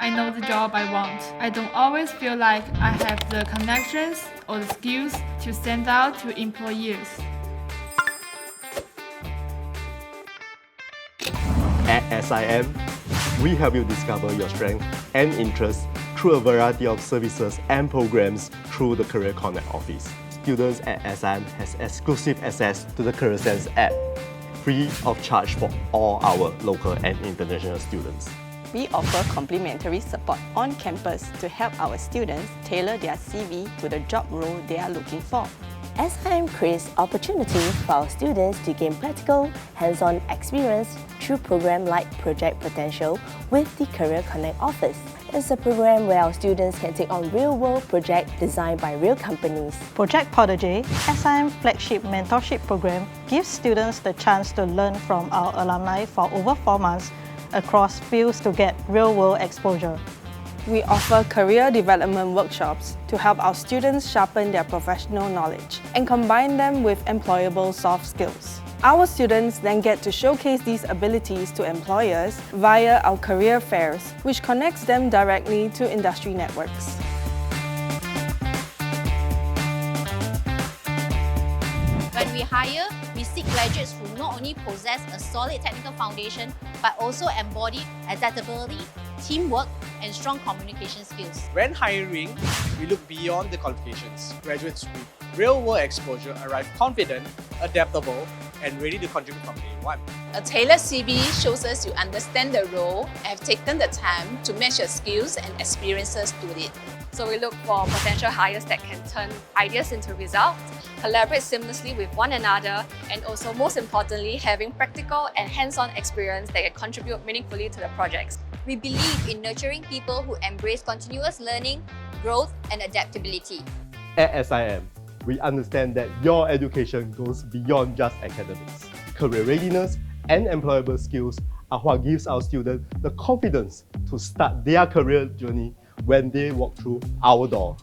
I know the job I want. I don't always feel like I have the connections or the skills to stand out to employers. At SIM, we help you discover your strengths and interests through a variety of services and programs through the Career Connect office. Students at SIM has exclusive access to the Career Sense app, free of charge for all our local and international students. We offer complimentary support on campus to help our students tailor their CV to the job role they are looking for. SIM creates opportunities for our students to gain practical, hands-on experience through programs like Project Protégé with the Career Connect office. It's a program where our students can take on real-world projects designed by real companies. Project Protégé, SIM flagship mentorship program, gives students the chance to learn from our alumni for over 4 months across fields to get real-world exposure. We offer career development workshops to help our students sharpen their professional knowledge and combine them with employable soft skills. Our students then get to showcase these abilities to employers via our career fairs, which connects them directly to industry networks. When we hire, we seek graduates who not only possess a solid technical foundation, but also embody adaptability, teamwork, and strong communication skills. When hiring, we look beyond the qualifications. Graduates with real-world exposure arrive confident, adaptable, and ready to contribute from day one. A tailored CV shows us you understand the role and have taken the time to match your skills and experiences to it. So we look for potential hires that can turn ideas into results, collaborate seamlessly with one another, and also most importantly, having practical and hands-on experience that can contribute meaningfully to the projects. We believe in nurturing people who embrace continuous learning, growth, and adaptability. At SIM, we understand that your education goes beyond just academics. Career readiness and employable skills are what gives our students the confidence to start their career journey when they walk through our door.